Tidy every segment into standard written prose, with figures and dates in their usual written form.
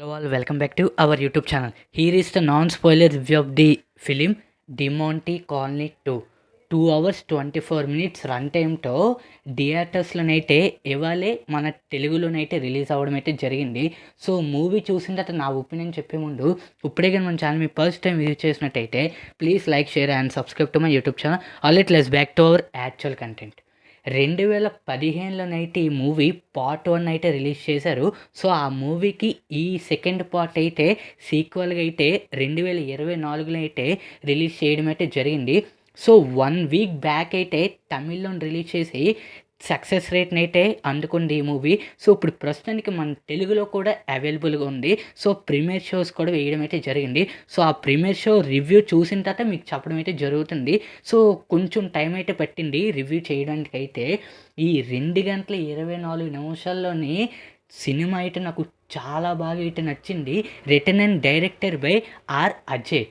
Hello all, welcome back to our YouTube channel. Here is the non-spoiler review of the film Demonte Colony 2. 2 hours 24 minutes run టైంతో థియేటర్స్లోనైతే ఇవాళే మన తెలుగులోనైతే release అవ్వడం అయితే జరిగింది. So movie చూసిన తర్వాత నా ఒపీనియన్ చెప్పే ముందు ఇప్పుడే కానీ మన ఛానల్ మీ ఫస్ట్ టైం విజిట్ చేసినట్టయితే please like, share and subscribe to my YouTube channel. Already let's back to our actual content. 2015లోనైతే ఈ మూవీ పార్ట్ 1 అయితే రిలీజ్ చేశారు. సో ఆ మూవీకి ఈ సెకండ్ పార్ట్ అయితే సీక్వెల్గా అయితే 2024లో అయితే రిలీజ్ చేయడం అయితే జరిగింది. సో 1 వీక్ బ్యాక్ అయితే తమిళ్లో రిలీజ్ చేసి సక్సెస్ రేట్ని అయితే అందుకుంది ఈ మూవీ. సో ఇప్పుడు ప్రస్తుతానికి మన తెలుగులో కూడా అవైలబుల్గా ఉంది. సో ప్రీమియర్ షోస్ కూడా వేయడం అయితే జరిగింది. సో ఆ ప్రీమియర్ షో రివ్యూ చూసిన తర్వాత మీకు చెప్పడం అయితే జరుగుతుంది. సో కొంచెం టైం అయితే పట్టింది రివ్యూ చేయడానికి. అయితే ఈ 2 గంటల 24 నిమిషాల్లోని సినిమా అయితే నాకు చాలా బాగా అయితే నచ్చింది. Written and director by R Ajay.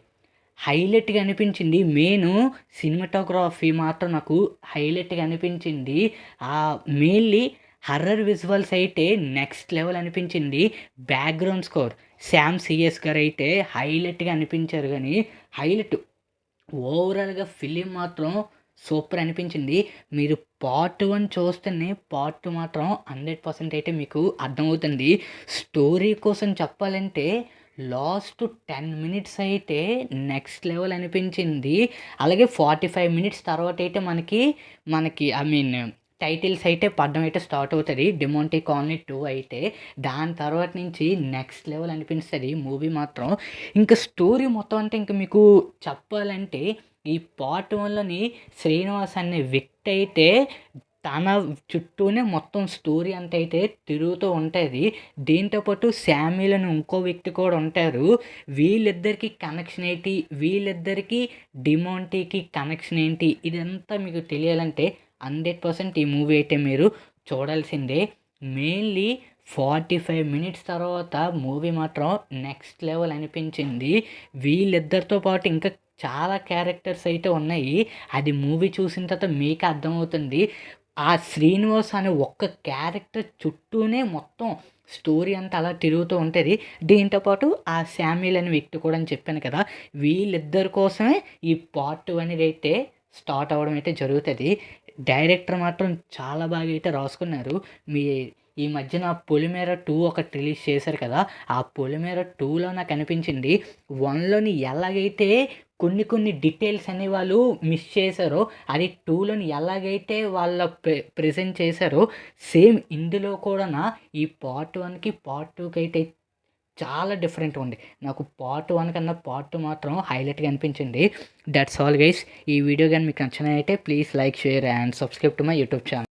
హైలైట్గా అనిపించింది. మెయిన్ సినిమాటోగ్రఫీ మాత్రం నాకు హైలైట్గా అనిపించింది. మెయిన్లీ హర్రర్ విజువల్స్ అయితే నెక్స్ట్ లెవెల్ అనిపించింది. బ్యాక్గ్రౌండ్ స్కోర్ శ్యామ్ సిఎస్ గారు అయితే హైలైట్గా అనిపించారు. కానీ హైలైట్ ఓవరాల్గా ఫిలిం మాత్రం సూపర్ అనిపించింది. మీరు పార్ట్ 1 చూస్తేనే పార్ట్ 2 మాత్రం 100% అయితే మీకు అర్థమవుతుంది. స్టోరీ కోసం చెప్పాలంటే లాస్ట్ 10 మినిట్స్ అయితే నెక్స్ట్ లెవెల్ అనిపించింది. అలాగే 45 మినిట్స్ తర్వాత అయితే మనకి టైటిల్స్ అయితే పడడం అయితే స్టార్ట్ అవుతుంది. డిమోంటే కాలనీ 2 అయితే దాని తర్వాత నుంచి నెక్స్ట్ లెవెల్ అనిపిస్తుంది మూవీ మాత్రం. ఇంకా స్టోరీ మొత్తం అంటే ఇంకా మీకు చెప్పాలంటే ఈ పార్ట్ 1లోని శ్రీనివాస్ అనే వ్యక్తి అయితే తన చుట్టూనే మొత్తం స్టోరీ అంతా అయితే తిరుగుతూ ఉంటుంది. దీంతోపాటు శామ్యూల్ అని ఇంకో వ్యక్తి కూడా ఉంటారు. వీళ్ళిద్దరికి కనెక్షన్ ఏంటి, వీళ్ళిద్దరికి డిమోంటీకి కనెక్షన్ ఏంటి, ఇదంతా మీకు తెలియాలంటే 100% ఈ మూవీ అయితే మీరు చూడాల్సిందే. మెయిన్లీ 45 మినిట్స్ తర్వాత మూవీ మాత్రం నెక్స్ట్ లెవెల్ అనిపించింది. వీళ్ళిద్దరితో పాటు ఇంకా చాలా క్యారెక్టర్స్ అయితే ఉన్నాయి. అది మూవీ చూసిన తర్వాత మీకు అర్థమవుతుంది. ఆ శ్రీనివాస్ అనే ఒక్క క్యారెక్టర్ చుట్టూనే మొత్తం స్టోరీ అంతా అలా తిరుగుతూ ఉంటుంది. దీంతోపాటు ఆ శామ్యూల్ అనే వ్యక్తి కూడా అని చెప్పాను కదా, వీళ్ళిద్దరి కోసమే ఈ పార్ట్ 1 అనేది అయితే స్టార్ట్ అవ్వడం అయితే జరుగుతుంది. డైరెక్టర్ మాత్రం చాలా బాగా అయితే రాసుకున్నారు. ఈ మధ్యన పొలిమేర 2 ఒకటి రిలీజ్ చేశారు కదా, ఆ పొలిమేర 2లో నాకు అనిపించింది 1లోని ఎలాగైతే కొన్ని డీటెయిల్స్ అని వాళ్ళు మిస్ చేశారో, అది 2లోని ఎలాగైతే వాళ్ళ ప్రెజెంట్ చేశారో సేమ్ ఇందులో కూడా ఈ పార్ట్ 1కి పార్ట్ 2కి అయితే చాలా డిఫరెంట్ ఉంది. నాకు పార్ట్ 1 కన్నా పార్ట్ 2 మాత్రం హైలైట్గా అనిపించింది. That's all guys. ఈ వీడియో కానీ మీకు నచ్చినట్లయితే please like, share and subscribe to my YouTube channel.